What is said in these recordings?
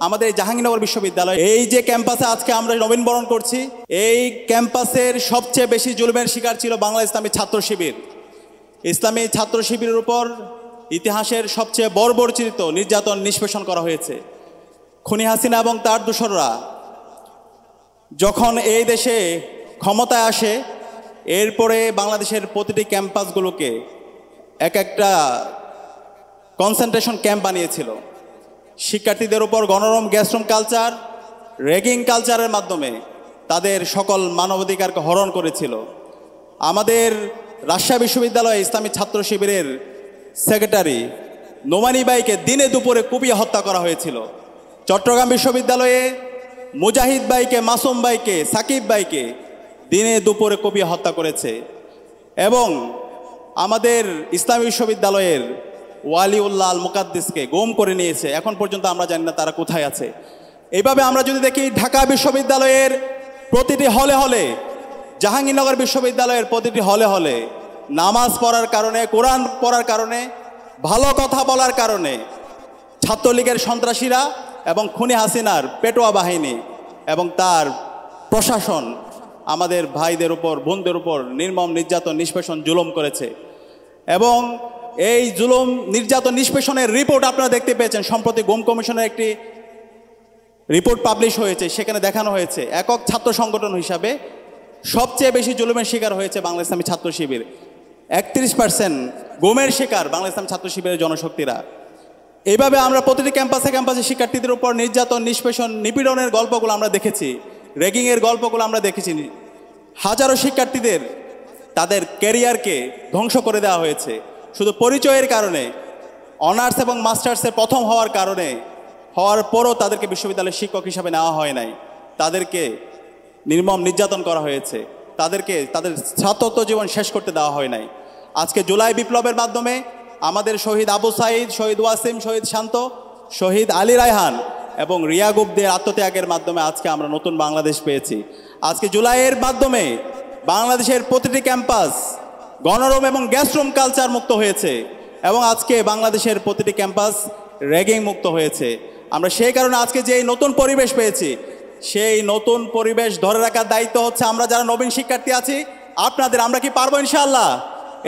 আমাদের জাহাঙ্গীরনগর বিশ্ববিদ্যালয় এই যে ক্যাম্পাসে আজকে আমরা নবীনবরণ করছি, এই ক্যাম্পাসের সবচেয়ে বেশি জুলুমের শিকার ছিল বাংলা ইসলামী ছাত্র শিবির। ইসলামী ছাত্র শিবিরের উপর ইতিহাসের সবচেয়ে বর্বরচিত নির্যাতন নিষ্পেষণ করা হয়েছে। খুনি হাসিনা এবং তার দোসররা যখন এই দেশে ক্ষমতায় আসে, এরপরে বাংলাদেশের প্রতিটি ক্যাম্পাসগুলোকে এক একটা কনসেন্ট্রেশন ক্যাম্প বানিয়েছিল। শিক্ষার্থীদের উপর গণরম গ্যাসরুম কালচার, র্যাগিং কালচারের মাধ্যমে তাদের সকল মানবাধিকারকে হরণ করেছিল। আমাদের রাজশাহী বিশ্ববিদ্যালয়ে ইসলামী ছাত্র শিবিরের সেক্রেটারি নোমানী ভাইকে দিনে দুপুরে কুপিয়ে হত্যা করা হয়েছিল। চট্টগ্রাম বিশ্ববিদ্যালয়ে মুজাহিদ ভাইকে, মাসুম ভাইকে, সাকিব ভাইকে দিনে দুপুরে কুপিয়ে হত্যা করেছে। এবং আমাদের ইসলামী বিশ্ববিদ্যালয়ের ওয়ালিউল্লাহ আল মুকাদ্দিসকে গুম করে নিয়েছে। এখন পর্যন্ত আমরা জানি না তারা কোথায় আছে। এইভাবে আমরা যদি দেখি ঢাকা বিশ্ববিদ্যালয়ের প্রতিটি হলে হলে, জাহাঙ্গীরনগর বিশ্ববিদ্যালয়ের প্রতিটি হলে হলে নামাজ পড়ার কারণে, কোরআন পড়ার কারণে, ভালো কথা বলার কারণে ছাত্রলীগের সন্ত্রাসীরা এবং খুনি হাসিনার পেটোয়া বাহিনী এবং তার প্রশাসন আমাদের ভাইদের উপর, বোনদের উপর নির্মম নির্যাতন নিষ্পেষণ জুলুম করেছে। এবং এই জুলুম নির্যাতন নিষ্পেষণের রিপোর্ট আপনারা দেখতে পেয়েছেন। সম্প্রতি গুম কমিশনের একটি রিপোর্ট পাবলিশ হয়েছে, সেখানে দেখানো হয়েছে একক ছাত্র সংগঠন হিসাবে সবচেয়ে বেশি জুলুমের শিকার হয়েছে বাংলা ইসলামী ছাত্র শিবির। 31% গুমের শিকার বাংলা ইসলামী ছাত্র শিবিরের জনশক্তিরা। এইভাবে আমরা প্রতিটি ক্যাম্পাসে ক্যাম্পাসে শিক্ষার্থীদের উপর নির্যাতন, নিষ্পেষণ, নিপীড়নের গল্পগুলো আমরা দেখেছি, র্যাগিংয়ের গল্পগুলো আমরা দেখেছি। হাজারো শিক্ষার্থীদের তাদের ক্যারিয়ারকে ধ্বংস করে দেওয়া হয়েছে শুধু পরিচয়ের কারণে। অনার্স এবং মাস্টার্সে প্রথম হওয়ার কারণে, হওয়ার পরও তাদেরকে বিশ্ববিদ্যালয়ের শিক্ষক হিসাবে নেওয়া হয় নাই। তাদেরকে নির্মম নির্যাতন করা হয়েছে, তাদেরকে তাদের ছাত্রত্ব জীবন শেষ করতে দেওয়া হয় নাই। আজকে জুলাই বিপ্লবের মাধ্যমে আমাদের শহীদ আবু সাঈদ, শহীদ ওয়াসিম, শহীদ শান্ত, শহীদ আলী রায়হান এবং রিয়া গুপ্তের আত্মত্যাগের মাধ্যমে আজকে আমরা নতুন বাংলাদেশ পেয়েছি। আজকে জুলাইয়ের মাধ্যমে বাংলাদেশের প্রতিটি ক্যাম্পাস গণরম এবং গ্যাসরুম কালচার মুক্ত হয়েছে এবং আজকে বাংলাদেশের প্রতিটি ক্যাম্পাস র্যাগিং মুক্ত হয়েছে। আমরা সেই কারণে আজকে যে নতুন পরিবেশ পেয়েছি, সেই নতুন পরিবেশ ধরে রাখার দায়িত্ব হচ্ছে আমরা যারা নবীন শিক্ষার্থী আছি আপনাদের। আমরা কি পারবো? ইনশাআল্লাহ,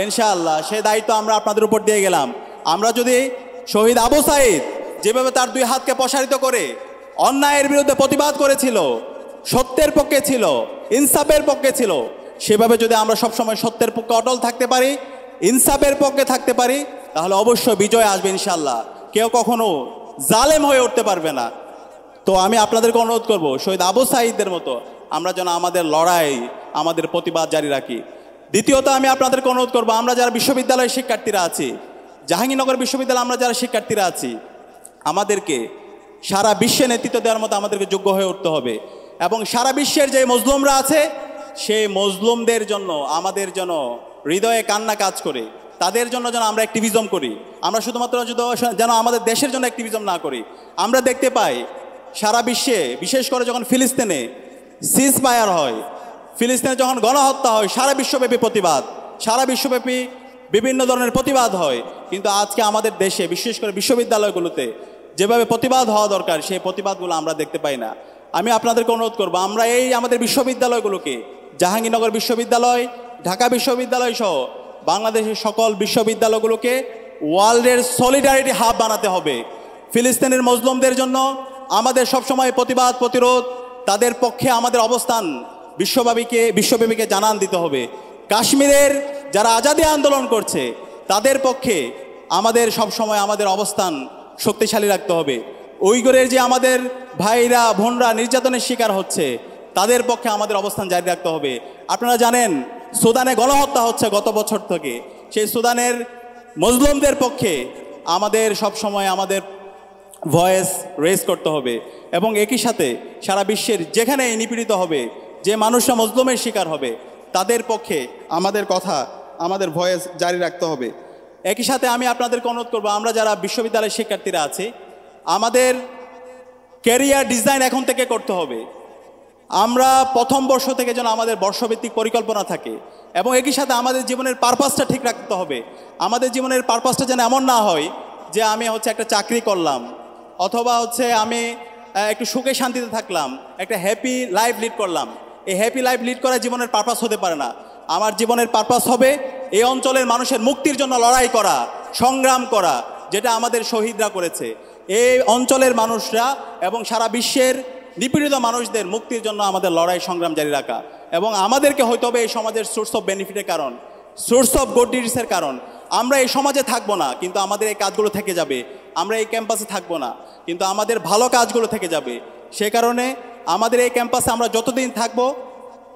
ইনশাআল্লাহ সেই দায়িত্ব আমরা আপনাদের উপর দিয়ে গেলাম। আমরা যদি শহীদ আবু সাঈদ যেভাবে তার দুই হাতকে প্রসারিত করে অন্যায়ের বিরুদ্ধে প্রতিবাদ করেছিল, সত্যের পক্ষে ছিল, ইনসাফের পক্ষে ছিল, সেভাবে যদি আমরা সবসময় সত্যের পক্ষে অটল থাকতে পারি, ইনসাফের পক্ষে থাকতে পারি, তাহলে অবশ্যই বিজয় আসবে ইনশাআল্লাহ। কেউ কখনো জালেম হয়ে উঠতে পারবে না। তো আমি আপনাদেরকে অনুরোধ করব, শহীদ আবু সাঈদদের মতো আমরা যেন আমাদের লড়াই, আমাদের প্রতিবাদ জারি রাখি। দ্বিতীয়ত আমি আপনাদেরকে অনুরোধ করব, আমরা যারা বিশ্ববিদ্যালয়ের শিক্ষার্থীরা আছি, জাহাঙ্গীরনগর বিশ্ববিদ্যালয়ে আমরা যারা শিক্ষার্থীরা আছি, আমাদেরকে সারা বিশ্বে নেতৃত্ব দেওয়ার মতো আমাদেরকে যোগ্য হয়ে উঠতে হবে। এবং সারা বিশ্বের যে মজলুমরা আছে সেই মজলুমদের জন্য আমাদের যেন হৃদয়ে কান্না কাজ করে, তাদের জন্য যেন আমরা অ্যাক্টিভিজম করি। আমরা শুধুমাত্র যেন আমাদের দেশের জন্য অ্যাক্টিভিজম না করি। আমরা দেখতে পাই সারা বিশ্বে, বিশেষ করে যখন ফিলিস্তিনে সিজ ফায়ার হয়, ফিলিস্তিনে যখন গণহত্যা হয়, সারা বিশ্বব্যাপী প্রতিবাদ, সারা বিশ্বব্যাপী বিভিন্ন ধরনের প্রতিবাদ হয়। কিন্তু আজকে আমাদের দেশে বিশেষ করে বিশ্ববিদ্যালয়গুলোতে যেভাবে প্রতিবাদ হওয়া দরকার সেই প্রতিবাদগুলো আমরা দেখতে পাই না। আমি আপনাদেরকে অনুরোধ করব, আমরা এই আমাদের বিশ্ববিদ্যালয়গুলোকে, জাহাঙ্গীরনগর বিশ্ববিদ্যালয়, ঢাকা বিশ্ববিদ্যালয় সহ বাংলাদেশের সকল বিশ্ববিদ্যালয়গুলোকে ওয়ার্ল্ডের সলিডারিটি হাব বানাতে হবে। ফিলিস্তিনের মজলুমদের জন্য আমাদের সবসময় প্রতিবাদ, প্রতিরোধ, তাদের পক্ষে আমাদের অবস্থান বিশ্বব্যাপীকে জানান দিতে হবে। কাশ্মীরের যারা আজাদী আন্দোলন করছে তাদের পক্ষে আমাদের সবসময় আমাদের অবস্থান শক্তিশালী রাখতে হবে। উইগুরের যে আমাদের ভাইরা বোনরা নির্যাতনের শিকার হচ্ছে তাদের পক্ষে আমাদের অবস্থান জারি রাখতে হবে। আপনারা জানেন সুদানে গণহত্যা হচ্ছে গত বছর থেকে। সেই সুদানের মজলুমদের পক্ষে আমাদের সবসময় আমাদের ভয়েস রেজ করতে হবে। এবং একই সাথে সারা বিশ্বের যেখানে নিপীড়িত হবে, যে মানুষরা মজলুমের শিকার হবে, তাদের পক্ষে আমাদের কথা, আমাদের ভয়েস জারি রাখতে হবে। একই সাথে আমি আপনাদেরকে অনুরোধ করব, আমরা যারা বিশ্ববিদ্যালয়ের শিক্ষার্থীরা আছি, আমাদের ক্যারিয়ার ডিজাইন এখন থেকে করতে হবে। আমরা প্রথম বর্ষ থেকে যেন আমাদের বর্ষভিত্তিক পরিকল্পনা থাকে এবং একই সাথে আমাদের জীবনের পারপাসটা ঠিক রাখতে হবে। আমাদের জীবনের পারপাসটা যেন এমন না হয় যে আমি একটা চাকরি করলাম, অথবা আমি একটু সুখে শান্তিতে থাকলাম, একটা হ্যাপি লাইফ লিড করলাম। এই হ্যাপি লাইফ লিড করা জীবনের পারপাস হতে পারে না। আমার জীবনের পারপাস হবে এই অঞ্চলের মানুষের মুক্তির জন্য লড়াই করা, সংগ্রাম করা, যেটা আমাদের শহীদরা করেছে। এই অঞ্চলের মানুষরা এবং সারা বিশ্বের নিপীড়িত মানুষদের মুক্তির জন্য আমাদের লড়াই সংগ্রাম জারি রাখা। এবং আমাদেরকে হয়তো হবে এই সমাজের সোর্স অফ বেনিফিটের কারণ, সোর্স অফ গুড ডিডসের কারণ আমরা এই সমাজে থাকবো না, কিন্তু আমাদের এই কাজগুলো থেকে যাবে। আমরা এই ক্যাম্পাসে থাকবো না, কিন্তু আমাদের ভালো কাজগুলো থেকে যাবে। সে কারণে আমাদের এই ক্যাম্পাসে আমরা যতদিন থাকবো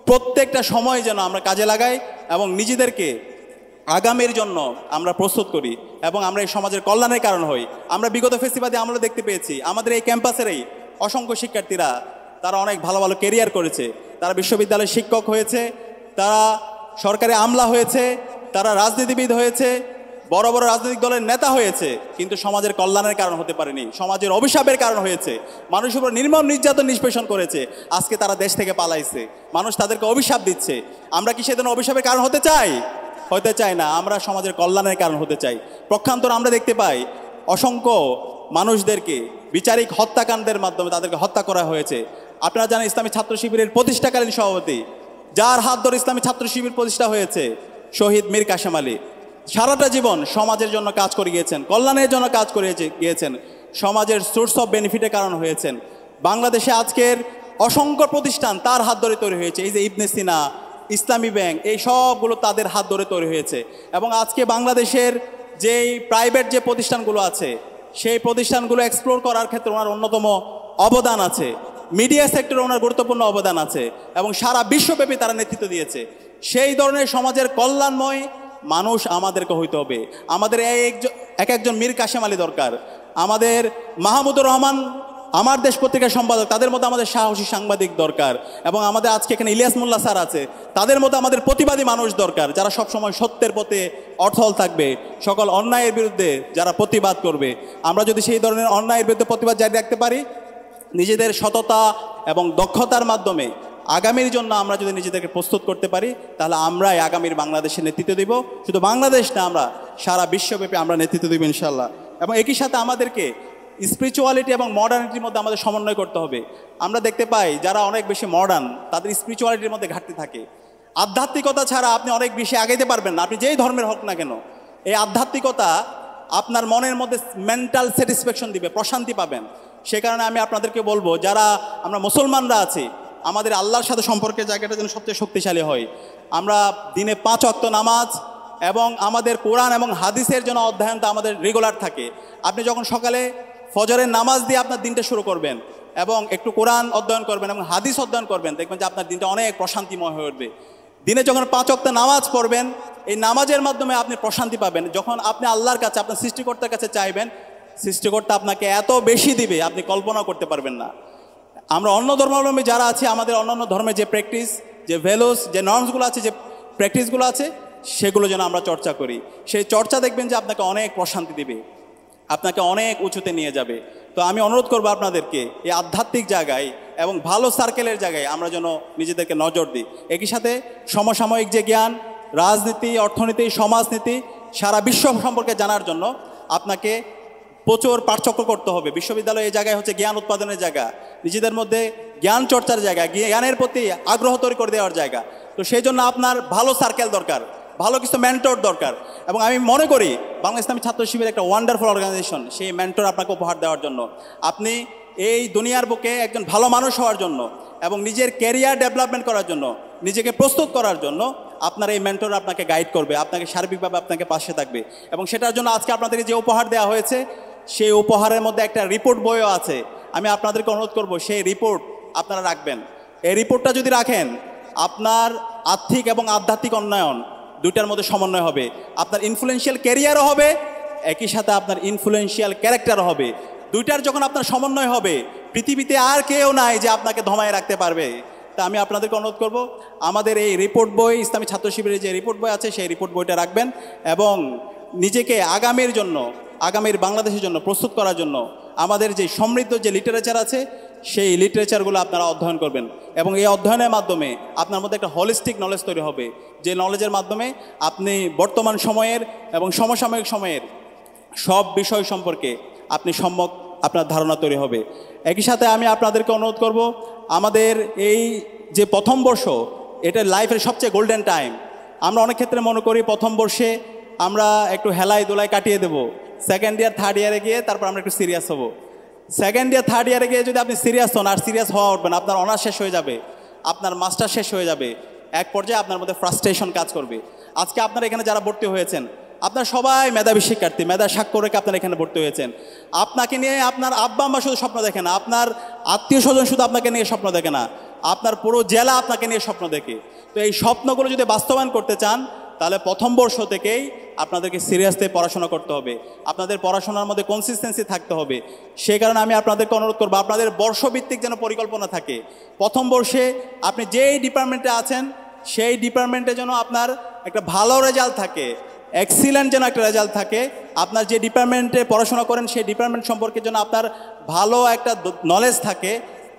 প্রত্যেকটা সময় যেন আমরা কাজে লাগাই এবং নিজেদেরকে আগামীর জন্য আমরা প্রস্তুত করি এবং আমরা এই সমাজের কল্যাণের কারণ হই। আমরা বিগত ফেস্টিভ্যালে আমরা দেখতে পেয়েছি আমাদের এই ক্যাম্পাসেরই অসংখ্য শিক্ষার্থীরা তারা অনেক ভালো ভালো কেরিয়ার করেছে, তারা বিশ্ববিদ্যালয়ের শিক্ষক হয়েছে, তারা সরকারি আমলা হয়েছে, তারা রাজনীতিবিদ হয়েছে, বড় বড় রাজনৈতিক দলের নেতা হয়েছে, কিন্তু সমাজের কল্যাণের কারণ হতে পারেনি, সমাজের অভিশাপের কারণ হয়েছে। মানুষের উপর নির্মম নির্যাতন নিষ্পেষণ করেছে, আজকে তারা দেশ থেকে পালাইছে, মানুষ তাদেরকে অভিশাপ দিচ্ছে। আমরা কি সেদিন অভিশাপের কারণ হতে চাই? হতে চাই না। আমরা সমাজের কল্যাণের কারণ হতে চাই। পক্ষান্তর আমরা দেখতে পাই অসংখ্য মানুষদেরকে বিচারিক হত্যাকাণ্ডের মাধ্যমে তাদেরকে হত্যা করা হয়েছে। আপনারা জানেন ইসলামী ছাত্র শিবিরের প্রতিষ্ঠাকালীন সভাপতি, যার হাত ধরে ইসলামী ছাত্র শিবির প্রতিষ্ঠা হয়েছে, শহীদ মীর কাশেম আলী, সারাটা জীবন সমাজের জন্য কাজ করে গিয়েছেন, কল্যাণের জন্য কাজ করে গিয়েছেন, সমাজের সোর্স অফ বেনিফিটের কারণ হয়েছেন। বাংলাদেশে আজকের অসংখ্য প্রতিষ্ঠান তার হাত ধরে তৈরি হয়েছে। এই যে ইবনে সিনা, ইসলামী ব্যাংক, এই সবগুলো তাদের হাত ধরে তৈরি হয়েছে। এবং আজকে বাংলাদেশের যেই প্রাইভেট যে প্রতিষ্ঠানগুলো আছে সেই প্রতিষ্ঠানগুলো এক্সপ্লোর করার ক্ষেত্রে ওনার অন্যতম অবদান আছে। মিডিয়া সেক্টরে ওনার গুরুত্বপূর্ণ অবদান আছে এবং সারা বিশ্বব্যাপী তারা নেতৃত্ব দিয়েছে। সেই ধরনের সমাজের কল্যাণময় মানুষ আমাদেরকে হইতে হবে। আমাদের এক একজন মীর কাশেম আলী দরকার, আমাদের মাহমুদুর রহমান আমার দেশ পত্রিকার সম্পাদক, তাদের মতো আমাদের সাহসী সাংবাদিক দরকার। এবং আমাদের আজকে এখানে ইলিয়াস মোল্লা স্যার আছে, তাদের মতো আমাদের প্রতিবাদী মানুষ দরকার, যারা সবসময় সত্যের পথে অটল থাকবে, সকল অন্যায়ের বিরুদ্ধে যারা প্রতিবাদ করবে। আমরা যদি সেই ধরনের অন্যায়ের বিরুদ্ধে প্রতিবাদ জারি রাখতে পারি, নিজেদের সততা এবং দক্ষতার মাধ্যমে আগামীর জন্য আমরা যদি নিজেদেরকে প্রস্তুত করতে পারি, তাহলে আমরাই আগামীর বাংলাদেশের নেতৃত্ব দিব। শুধু বাংলাদেশ না, আমরা সারা বিশ্বব্যাপী আমরা নেতৃত্ব দিব ইনশাল্লাহ। এবং একই সাথে আমাদেরকে স্পিরিচুয়ালিটি এবং মডার্নিটির মধ্যে আমাদের সমন্বয় করতে হবে। আমরা দেখতে পাই যারা অনেক বেশি মডার্ন, তাদের স্পিরিচুয়ালিটির মধ্যে ঘাটতি থাকে। আধ্যাত্মিকতা ছাড়া আপনি অনেক বেশি আগাইতে পারবেন না, আপনি যেই ধর্মের হোক না কেন। এই আধ্যাত্মিকতা আপনার মনের মধ্যে মেন্টাল স্যাটিসফ্যাকশন দিবে, প্রশান্তি পাবেন। সে কারণে আমি আপনাদেরকে বলবো, যারা আমরা মুসলমানরা আছি, আমাদের আল্লাহর সাথে সম্পর্কের জায়গাটা যেন সবচেয়ে শক্তিশালী হয়। আমরা দিনে 5 ওয়াক্ত নামাজ এবং আমাদের কোরআন এবং হাদিসের জন্য অধ্যয়নটা আমাদের রেগুলার থাকে। আপনি যখন সকালে ফজরের নামাজ দিয়ে আপনার দিনটা শুরু করবেন এবং একটু কোরআন অধ্যয়ন করবেন এবং হাদিস অধ্যয়ন করবেন, দেখবেন যে আপনার দিনটা অনেক প্রশান্তিময় হয়ে উঠবে। দিনে যখন 5 ওয়াক্ত নামাজ পড়বেন, এই নামাজের মাধ্যমে আপনি প্রশান্তি পাবেন। যখন আপনি আল্লাহর কাছে, আপনার সৃষ্টিকর্তার কাছে চাইবেন, সৃষ্টিকর্তা আপনাকে এত বেশি দিবে আপনি কল্পনা করতে পারবেন না। আমরা অন্য ধর্মাবলম্বী যারা আছে, আমাদের অন্যান্য ধর্মের যে প্র্যাকটিস, যে ভ্যালুস, যে নর্মসগুলো আছে, যে প্র্যাকটিসগুলো আছে, সেগুলো যেন আমরা চর্চা করি। সেই চর্চা দেখবেন যে আপনাকে অনেক প্রশান্তি দিবে, আপনাকে অনেক উঁচুতে নিয়ে যাবে। তো আমি অনুরোধ করবো আপনাদেরকে এই আধ্যাত্মিক জায়গায় এবং ভালো সার্কেলের জায়গায় আমরা যেন নিজেদেরকে নজর দিই। একই সাথে সমসাময়িক যে জ্ঞান, রাজনীতি, অর্থনীতি, সমাজনীতি, সারা বিশ্ব সম্পর্কে জানার জন্য আপনাকে প্রচুর পাঠচক্র করতে হবে। বিশ্ববিদ্যালয় এই জায়গায় হচ্ছে জ্ঞান উৎপাদনের জায়গা, নিজেদের মধ্যে জ্ঞান চর্চার জায়গা, জ্ঞানের প্রতি আগ্রহ তৈরি করে দেওয়ার জায়গা। তো সেই জন্য আপনার ভালো সার্কেল দরকার, ভালো কিছু মেন্টর দরকার। এবং আমি মনে করি বাংলা ইসলামী ছাত্র শিবির একটা ওয়ান্ডারফুল অর্গানাইজেশন, সেই মেন্টর আপনাকে উপহার দেওয়ার জন্য। আপনি এই দুনিয়ার বুকে একজন ভালো মানুষ হওয়ার জন্য এবং নিজের ক্যারিয়ার ডেভেলপমেন্ট করার জন্য, নিজেকে প্রস্তুত করার জন্য আপনার এই মেন্টর আপনাকে গাইড করবে, আপনাকে সার্বিকভাবে আপনাকে পাশে থাকবে। এবং সেটার জন্য আজকে আপনাদেরকে যে উপহার দেওয়া হয়েছে, সেই উপহারের মধ্যে একটা রিপোর্ট বইও আছে। আমি আপনাদেরকে অনুরোধ করব সেই রিপোর্ট আপনারা রাখবেন। এই রিপোর্টটা যদি রাখেন, আপনার আর্থিক এবং আধ্যাত্মিক উন্নয়ন দুইটার মধ্যে সমন্বয় হবে। আপনার ইনফ্লুয়েন্সিয়াল ক্যারিয়ারও হবে, একই সাথে আপনার ইনফ্লুয়েন্সিয়াল ক্যারেক্টারও হবে। দুইটার যখন আপনার সমন্বয় হবে, পৃথিবীতে আর কেউ নাই যে আপনাকে ধমায় রাখতে পারবে। তা আমি আপনাদেরকে অনুরোধ করব, আমাদের এই রিপোর্ট বই, ইসলামী ছাত্র শিবিরের যে রিপোর্ট বই আছে, সেই রিপোর্ট বইটা রাখবেন এবং নিজেকে আগামীর জন্য, আগামীর বাংলাদেশের জন্য প্রস্তুত করার জন্য আমাদের যে সমৃদ্ধ যে লিটারেচার আছে, সেই লিটারেচারগুলো আপনারা অধ্যয়ন করবেন। এবং এই অধ্যয়নের মাধ্যমে আপনার মধ্যে একটা হলিস্টিক নলেজ তৈরি হবে, যে নলেজের মাধ্যমে আপনি বর্তমান সময়ের এবং সমসাময়িক সময়ের সব বিষয় সম্পর্কে আপনি সম্যক আপনার ধারণা তৈরি হবে। একই সাথে আমি আপনাদেরকে অনুরোধ করব, আমাদের এই যে প্রথম বর্ষ, এটা লাইফের সবচেয়ে গোল্ডেন টাইম। আমরা অনেক ক্ষেত্রে মনে করি প্রথম বর্ষে আমরা একটু হেলায় দোলায় কাটিয়ে দেব, সেকেন্ড ইয়ার থার্ড ইয়ারে গিয়ে তারপর আমরা একটু সিরিয়াস হব। সেকেন্ড ইয়ার থার্ড ইয়ারে গিয়ে যদি আপনি সিরিয়াস হন, আর সিরিয়াস হওয়া উঠবেন, আপনার অনার্স শেষ হয়ে যাবে, আপনার মাস্টার শেষ হয়ে যাবে, এক পর্যায়ে আপনার মধ্যে ফ্রাস্ট্রেশন কাজ করবে। আজকে আপনারা এখানে যারা ভর্তি হয়েছেন, আপনার সবাই মেধাবী শিক্ষার্থী, মেধা স্বাক্ষর রেখে আপনারা এখানে ভর্তি হয়েছেন। আপনাকে নিয়ে আপনার আব্বা আম্মা শুধু স্বপ্ন দেখে না, আপনার আত্মীয় স্বজন শুধু আপনাকে নিয়ে স্বপ্ন দেখে না, আপনার পুরো জেলা আপনাকে নিয়ে স্বপ্ন দেখে। তো এই স্বপ্নগুলো যদি বাস্তবায়ন করতে চান, তাহলে প্রথম বর্ষ থেকেই আপনাদেরকে সিরিয়াসলি পড়াশোনা করতে হবে, আপনাদের পড়াশোনার মধ্যে কনসিস্টেন্সি থাকতে হবে। সেই কারণে আমি আপনাদেরকে অনুরোধ করবো, আপনাদের বর্ষভিত্তিক যেন পরিকল্পনা থাকে। প্রথম বর্ষে আপনি যেই ডিপার্টমেন্টে আছেন, সেই ডিপার্টমেন্টে যেন আপনার একটা ভালো রেজাল্ট থাকে, এক্সিলেন্ট যেন একটা রেজাল্ট থাকে। আপনার যে ডিপার্টমেন্টে পড়াশোনা করেন, সেই ডিপার্টমেন্ট সম্পর্কে যেন আপনার ভালো একটা নলেজ থাকে,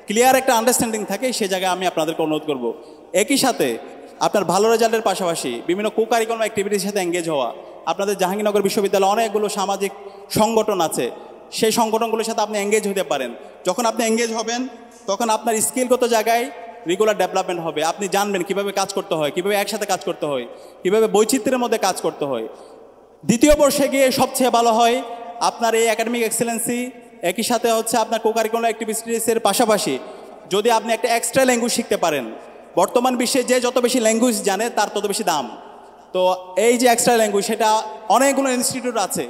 ক্লিয়ার একটা আন্ডারস্ট্যান্ডিং থাকে, সে জায়গায় আমি আপনাদেরকে অনুরোধ করব। একই সাথে আপনার ভালো রেজাল্টের পাশাপাশি বিভিন্ন কোকারিকুলাম অ্যাক্টিভিটির সাথে এঙ্গেজ হওয়া। আপনাদের জাহাঙ্গীরনগর বিশ্ববিদ্যালয়ে অনেকগুলো সামাজিক সংগঠন আছে, সেই সংগঠনগুলোর সাথে আপনি এঙ্গেজ হতে পারেন। যখন আপনি এঙ্গেজ হবেন, তখন আপনার স্কিলগত জায়গায় রেগুলার ডেভেলপমেন্ট হবে। আপনি জানবেন কীভাবে কাজ করতে হয়, কীভাবে একসাথে কাজ করতে হয়, কীভাবে বৈচিত্র্যের মধ্যে কাজ করতে হয়। দ্বিতীয় বর্ষে গিয়ে সবচেয়ে ভালো হয় আপনার এই একাডেমিক এক্সেলেন্সি, একই সাথে হচ্ছে আপনার কোকারিকুলাম অ্যাক্টিভিটিসের পাশাপাশি যদি আপনি একটা এক্সট্রা ল্যাঙ্গুয়েজ শিখতে পারেন। বর্তমান বিশ্বে যে যত বেশি ল্যাঙ্গুয়েজ জানে তার তত বেশি দাম। তো এই যে এক্সট্রা ল্যাঙ্গুয়েজ, সেটা অনেকগুলো ইনস্টিটিউট আছে,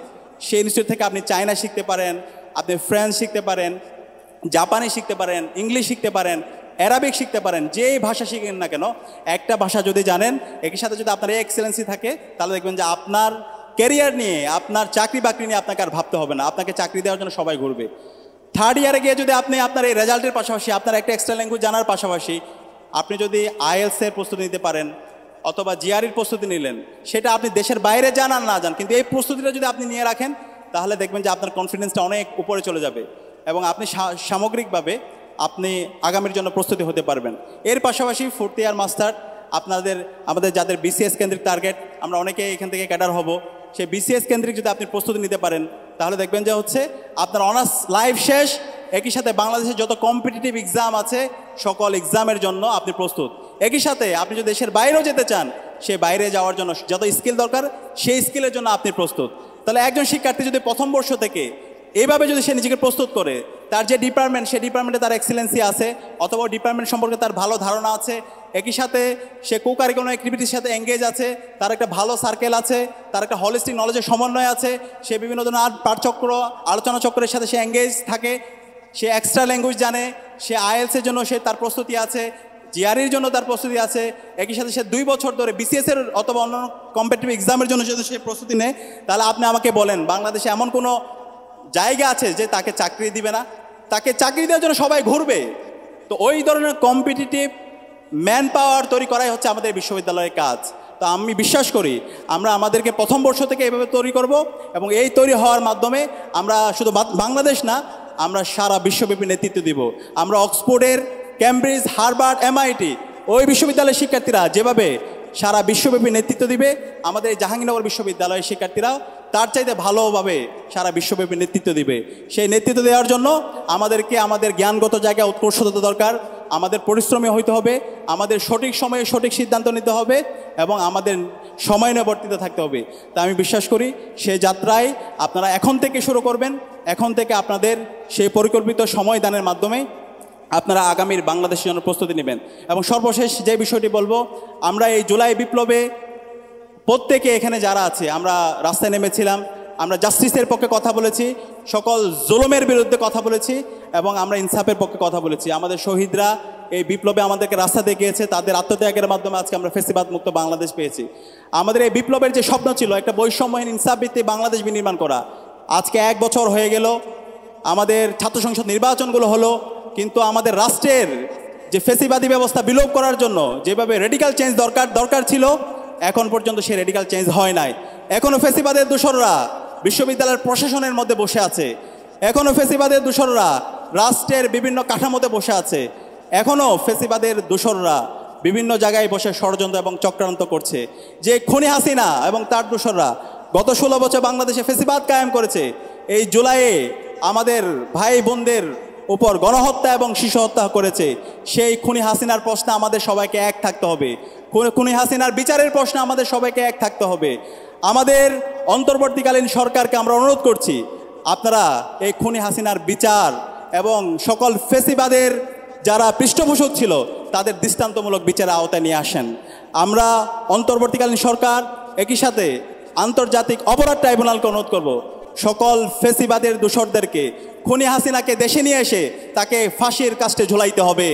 সেই ইনস্টিটিউট থেকে আপনি চায়না শিখতে পারেন, আপনি ফ্রেঞ্চ শিখতে পারেন, জাপানি শিখতে পারেন, ইংলিশ শিখতে পারেন, অ্যারাবিক শিখতে পারেন। যেই ভাষা শিখেন না কেন, একটা ভাষা যদি জানেন, একই সাথে যদি আপনার এই এক্সেলেন্সি থাকে, তাহলে দেখবেন যে আপনার ক্যারিয়ার নিয়ে, আপনার চাকরি বাকরি নিয়ে আপনাকে আর ভাবতে হবে না, আপনাকে চাকরি দেওয়ার জন্য সবাই ঘুরবে। থার্ড ইয়ারে গিয়ে যদি আপনি আপনার এই রেজাল্টের পাশাপাশি, আপনার একটা এক্সট্রা ল্যাঙ্গুয়েজ জানার পাশাপাশি আপনি যদি আইএলসের প্রস্তুতি নিতে পারেন অথবা জিআরইর প্রস্তুতি নিলেন, সেটা আপনি দেশের বাইরে যান আর না যান, কিন্তু এই প্রস্তুতিটা যদি আপনি নিয়ে রাখেন, তাহলে দেখবেন যে আপনার কনফিডেন্সটা অনেক উপরে চলে যাবে এবং আপনি সামগ্রিকভাবে আপনি আগামীর জন্য প্রস্তুতি হতে পারবেন। এর পাশাপাশি ফোর্থ ইয়ার মাস্টার আমাদের যাদের বিসিএস কেন্দ্রিক টার্গেট, আমরা অনেকে এখান থেকে ক্যাডার হব, সেই বিসিএস কেন্দ্রিক যদি আপনি প্রস্তুতি নিতে পারেন, তাহলে দেখবেন যে হচ্ছে আপনার অনার্স লাইফ শেষ। একই সাথে বাংলাদেশের যত কম্পিটিটিভ এক্সাম আছে, সকল এক্সামের জন্য আপনি প্রস্তুত। একই সাথে আপনি যদি দেশের বাইরেও যেতে চান, সে বাইরে যাওয়ার জন্য যত স্কিল দরকার, সেই স্কিলের জন্য আপনি প্রস্তুত। তাহলে একজন শিক্ষার্থী যদি প্রথম বর্ষ থেকে এইভাবে যদি সে নিজেকে প্রস্তুত করে, তার যে ডিপার্টমেন্ট, সেই ডিপার্টমেন্টে তার এক্সেলেন্সি আছে অথবা ডিপার্টমেন্ট সম্পর্কে তার ভালো ধারণা আছে, একই সাথে সে কোকারিকুলাম অ্যাক্টিভিটির সাথে এঙ্গেজ আছে, তার একটা ভালো সার্কেল আছে, তার একটা হলিস্টিক নলেজের সমন্বয় আছে, সে বিভিন্ন ধরনের পাঠচক্র, আলোচনা চক্রের সাথে সে এঙ্গেজ থাকে, সে এক্সট্রা ল্যাঙ্গুয়েজ জানে, সে আইএলসের জন্য সে তার প্রস্তুতি আছে, জিআরইর জন্য তার প্রস্তুতি আছে, একই সাথে সে 2 বছর ধরে বিসিএসের অথবা অন্যান্য কম্পিটিটিভ এক্সামের জন্য যদি সে প্রস্তুতি নেয়, তাহলে আপনি আমাকে বলেন বাংলাদেশে এমন কোনো জায়গা আছে যে তাকে চাকরি দিবে না? তাকে চাকরি দেওয়ার জন্য সবাই ঘুরবে। তো ওই ধরনের কম্পিটিটিভ ম্যান পাওয়ার তৈরি করাই হচ্ছে আমাদের বিশ্ববিদ্যালয়ের কাজ। তো আমি বিশ্বাস করি আমরা আমাদেরকে প্রথম বর্ষ থেকে এইভাবে তৈরি করব এবং এই তৈরি হওয়ার মাধ্যমে আমরা শুধু বাংলাদেশ না, আমরা সারা বিশ্বব্যাপী নেতৃত্ব দিব। আমরা অক্সফোর্ডের, ক্যামব্রিজ, হার্ভার্ড, এমআইটি ওই বিশ্ববিদ্যালয়ের শিক্ষার্থীরা যেভাবে সারা বিশ্বব্যাপী নেতৃত্ব দিবে, আমাদের এই জাহাঙ্গীরনগর বিশ্ববিদ্যালয়ের শিক্ষার্থীরাও তার চাইতে ভালোভাবে সারা বিশ্বব্যাপী নেতৃত্ব দিবে। সেই নেতৃত্ব দেওয়ার জন্য আমাদেরকে আমাদের জ্ঞানগত জায়গায় উৎকর্ষতা দরকার, আমাদের পরিশ্রমী হইতে হবে, আমাদের সঠিক সময়ে সঠিক সিদ্ধান্ত নিতে হবে এবং আমাদের সময়ানুবর্তিত থাকতে হবে। তা আমি বিশ্বাস করি সেই যাত্রায় আপনারা এখন থেকে শুরু করবেন, এখন থেকে আপনাদের সেই পরিকল্পিত সময় দানের মাধ্যমে আপনারা আগামীর বাংলাদেশের জন্য প্রস্তুতি নেবেন। এবং সর্বশেষ যে বিষয়টি বলবো, আমরা এই জুলাই বিপ্লবে প্রত্যেকে এখানে যারা আছে আমরা রাস্তায় নেমেছিলাম, আমরা জাস্টিসের পক্ষে কথা বলেছি, সকল জুলুমের বিরুদ্ধে কথা বলেছি এবং আমরা ইনসাফের পক্ষে কথা বলেছি। আমাদের শহীদরা এই বিপ্লবে আমাদেরকে রাস্তা দেখিয়েছে, তাদের আত্মত্যাগের মাধ্যমে আজকে আমরা ফ্যাসিবাদ মুক্ত বাংলাদেশ পেয়েছি। আমাদের এই বিপ্লবের যে স্বপ্ন ছিল একটা বৈষম্যহীন ইনসাফ ভিত্তিক বাংলাদেশ বিনির্মাণ করা, আজকে 1 বছর হয়ে গেল, আমাদের ছাত্র সংসদ নির্বাচনগুলো হলো, কিন্তু আমাদের রাষ্ট্রের যে ফ্যাসিবাদী ব্যবস্থা বিলোপ করার জন্য যেভাবে রেডিক্যাল চেঞ্জ দরকার ছিল, এখন পর্যন্ত সেই রেডিক্যাল চেঞ্জ হয় নাই। এখনও ফ্যাসিবাদের দোসররা বিশ্ববিদ্যালয়ের প্রশাসনের মধ্যে বসে আছে, এখনও ফ্যাসিবাদের দোসররা রাষ্ট্রের বিভিন্ন কাঠামোতে বসে আছে, এখনও ফ্যাসিবাদের দোসররা বিভিন্ন জায়গায় বসে ষড়যন্ত্র এবং চক্রান্ত করছে। যে খুনি হাসিনা এবং তার দোসররা গত 16 বছর বাংলাদেশে ফ্যাসিবাদ কায়েম করেছে, এই জুলাইয়ে আমাদের ভাই বোনদের উপর গণহত্যা এবং শিশু হত্যা করেছে, সেই খুনি হাসিনার প্রশ্নে আমাদের সবাইকে এক থাকতে হবে। খুনি হাসিনার বিচারের প্রশ্নে আমাদের সবাইকে এক থাকতে হবে। আমাদের অন্তর্বর্তীকালীন সরকারকে আমরা অনুরোধ করছি, আপনারা এই খুনি হাসিনার বিচার এবং সকল ফেসিবাদের যারা পৃষ্ঠপোষক ছিল তাদের দৃষ্টান্তমূলক বিচারের আওতায় নিয়ে আসেন। আমরা অন্তর্বর্তীকালীন সরকার একই সাথে আন্তর্জাতিক অপরাধ ট্রাইব্যুনালকে অনুরোধ করব, সকল ফেসিবাদের দোষরদেরকে খুনি হাসিনাকে দেশে নিয়ে এসে তাকে ফাঁসির কাস্টে ঝুলাইতে হবে।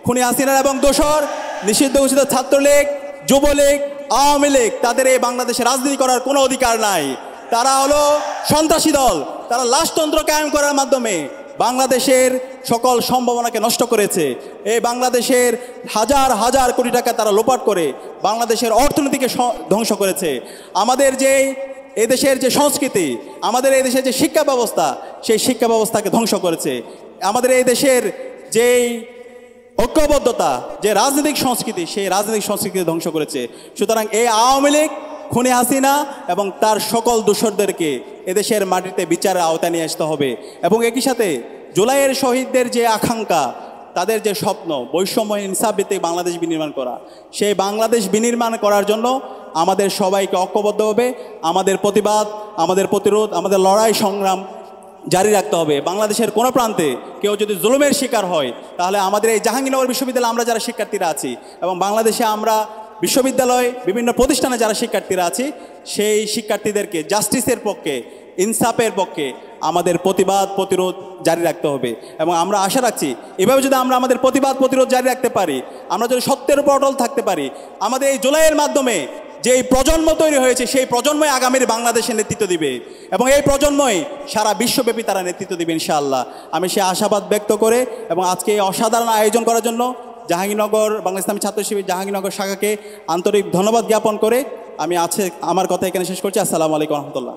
খুনি হাসিনার এবং দোষর নিষিদ্ধ ঘোষিত ছাত্রলীগ, যুবলীগ, আওয়ামী লীগ তাদের এই বাংলাদেশে রাজনীতি করার কোনো অধিকার নাই। তারা হলো সন্ত্রাসী দল। তারা লাশতন্ত্র কায়েম করার মাধ্যমে বাংলাদেশের সকল সম্ভাবনাকে নষ্ট করেছে। এই বাংলাদেশের হাজার হাজার কোটি টাকা তারা লোপাট করে বাংলাদেশের অর্থনীতিকে ধ্বংস করেছে। আমাদের যে এদেশের যে সংস্কৃতি, আমাদের এই দেশের যে শিক্ষা ব্যবস্থা, সেই শিক্ষা ব্যবস্থাকে ধ্বংস করেছে। আমাদের এই দেশের যেই ঐক্যবদ্ধতা, যে রাজনৈতিক সংস্কৃতি, সেই রাজনৈতিক সংস্কৃতি ধ্বংস করেছে। সুতরাং এই আওয়ামী লীগ, খুনি হাসিনা এবং তার সকল দোষরদেরকে এদেশের মাটিতে বিচারের আওতায় নিয়ে আসতে হবে। এবং একই সাথে জুলাইয়ের শহীদদের যে আকাঙ্ক্ষা, তাদের যে স্বপ্ন বৈষম্য ইনসাফ ভিত্তিক বাংলাদেশ বিনির্মাণ করা, সেই বাংলাদেশ বিনির্মাণ করার জন্য আমাদের সবাইকে ঐক্যবদ্ধ হবে। আমাদের প্রতিবাদ, আমাদের প্রতিরোধ, আমাদের লড়াই সংগ্রাম জারি রাখতে হবে। বাংলাদেশের কোনো প্রান্তে কেউ যদি জুলুমের শিকার হয়, তাহলে আমাদের এই জাহাঙ্গীরনগর বিশ্ববিদ্যালয়ে আমরা যারা শিক্ষার্থীরা আছি এবং বাংলাদেশে আমরা বিশ্ববিদ্যালয় বিভিন্ন প্রতিষ্ঠানে যারা শিক্ষার্থীরা আছি, সেই শিক্ষার্থীদেরকে জাস্টিসের পক্ষে, ইনসাফের পক্ষে আমাদের প্রতিবাদ প্রতিরোধ জারি রাখতে হবে। এবং আমরা আশা রাখছি এভাবে যদি আমরা আমাদের প্রতিবাদ প্রতিরোধ জারি রাখতে পারি, আমরা যদি সত্যের উপর অটল থাকতে পারি, আমাদের এই জুলাইয়ের মাধ্যমে যেই প্রজন্ম তৈরি হয়েছে, সেই প্রজন্মই আগামীর বাংলাদেশের নেতৃত্ব দিবে এবং এই প্রজন্মই সারা বিশ্বব্যাপী তারা নেতৃত্ব দিবে ইনশাআল্লাহ। আমি সেই আশাবাদ ব্যক্ত করে এবং আজকে এই অসাধারণ আয়োজন করার জন্য জাহাঙ্গীরনগর বাংলা ইসলামী ছাত্র শিবির জাহাঙ্গীরনগর শাখাকে আন্তরিক ধন্যবাদ জ্ঞাপন করে আমি আমার কথা এখানে শেষ করছি। আসসালামু আলাইকুম রহমতুল্লাহ।